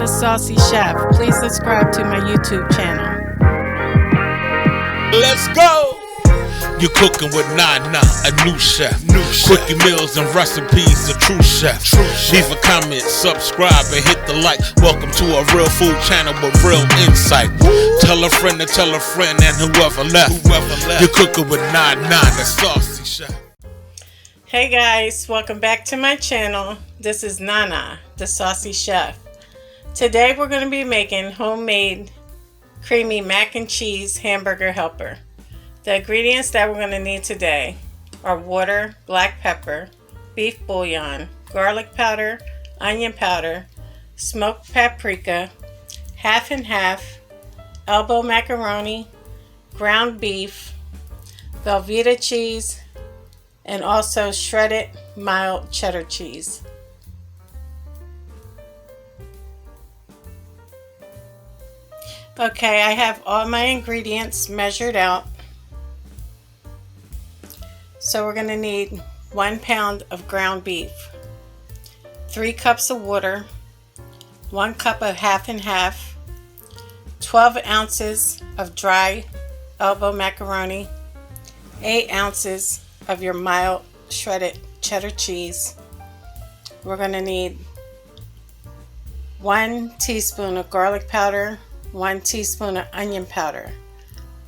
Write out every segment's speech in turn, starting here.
the Saucy Chef. Please subscribe to my YouTube channel. Let's go! You're cooking with Nana, a new chef. Quickie meals and recipes, a true chef. Leave a comment, subscribe, and hit the like. Welcome to a real food channel with real insight. Tell a friend to tell a friend and whoever left. You're cooking with Nana, the Saucy Chef. Hey guys, welcome back to my channel. This is Nana, the Saucy Chef. Today we're going to be making homemade creamy mac and cheese hamburger helper. The ingredients that we're going to need today are water, black pepper, beef bouillon, garlic powder, onion powder, smoked paprika, half and half, elbow macaroni, ground beef, velveeta cheese, and also shredded mild cheddar cheese. Okay, I have all my ingredients measured out. So we're going to need 1 pound of ground beef, 3 cups of water, 1 cup of half and half, 12 ounces of dry elbow macaroni, 8 ounces of your mild shredded cheddar cheese. We're going to need 1 teaspoon of garlic powder, 1 teaspoon of onion powder,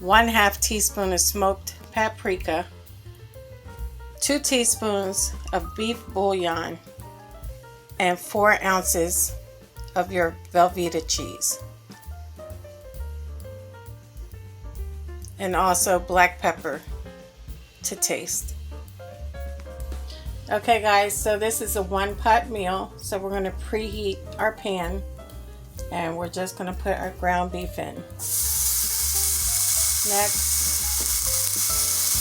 1/2 teaspoon of smoked paprika, 2 teaspoons of beef bouillon, and 4 ounces of your velveeta cheese. And also black pepper to taste. Okay guys, so this is a 1-pot meal. So we're going to preheat our pan and we're just going to put our ground beef in. Next,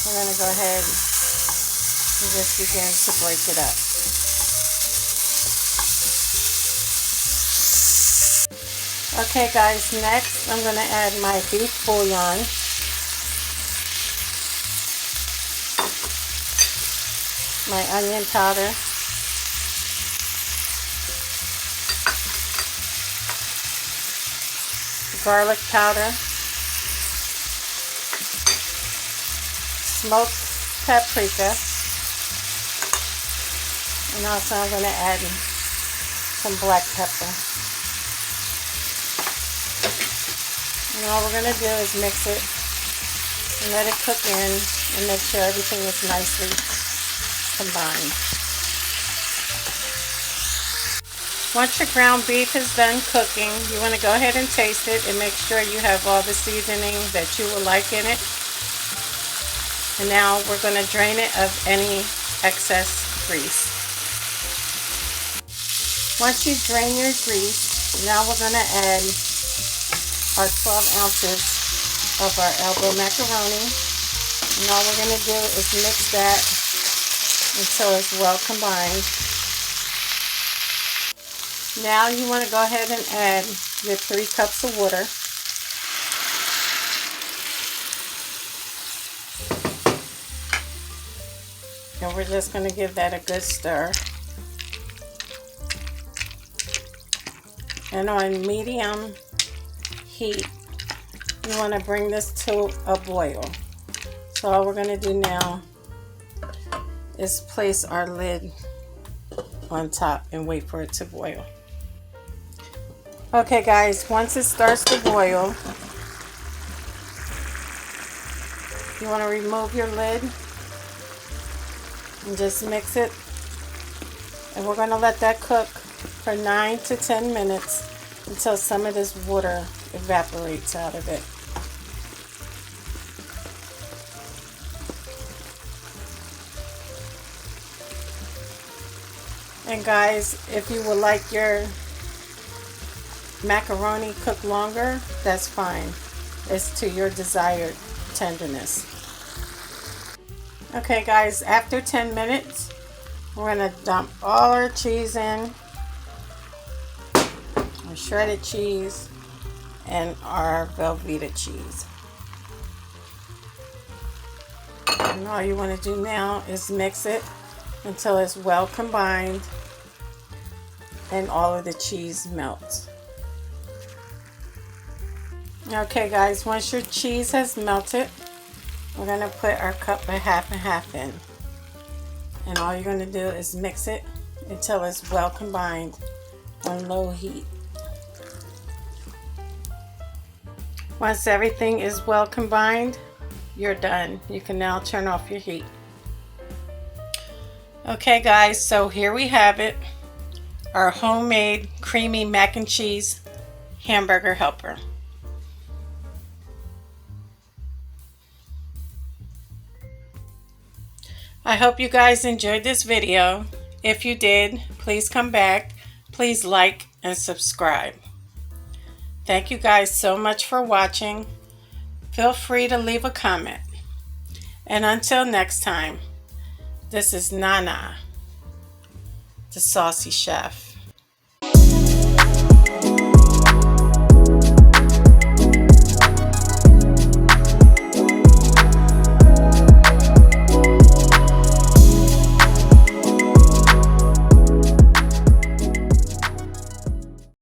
we're going to go ahead and just begin to break it up. Okay guys, next I'm going to add my beef bouillon. My onion powder. Garlic powder. Smoked paprika. And also I'm going to add some black pepper. And all we're going to do is mix it and let it cook in and make sure everything is nicely combined. Once your ground beef is done cooking, you want to go ahead and taste it and make sure you have all the seasoning that you would like in it. And now we're going to drain it of any excess grease. Once you drain your grease, now we're going to add our 12 ounces of our elbow macaroni. And all we're going to do is mix that until it's well combined. Now you want to go ahead and add your 3 cups of water. And we're just going to give that a good stir. And on medium heat, you want to bring this to a boil. So all we're going to do now is place our lid on top and wait for it to boil. Okay guys, once it starts to boil, you want to remove your lid and just mix it. And we're going to let that cook for 9 to 10 minutes until some of this water evaporates out of it. And guys, if you would like your macaroni cooked longer, that's fine. It's to your desired tenderness. Okay guys, after 10 minutes, we're going to dump all our cheese in, our shredded cheese, and our velveeta cheese. And all you want to do now is mix it until it's well combined and all of the cheese melts. Okay guys, once your cheese has melted, we're going to put our cup of half and half in. And all you're going to do is mix it until it's well combined on low heat. Once everything is well combined, you're done. You can now turn off your heat. Okay guys, so here we have it. Our homemade creamy mac and cheese hamburger helper. I hope you guys enjoyed this video. If you did, please come back. Please like and subscribe. Thank you guys so much for watching. Feel free to leave a comment. And until next time, this is Nana, the Saucy Chef.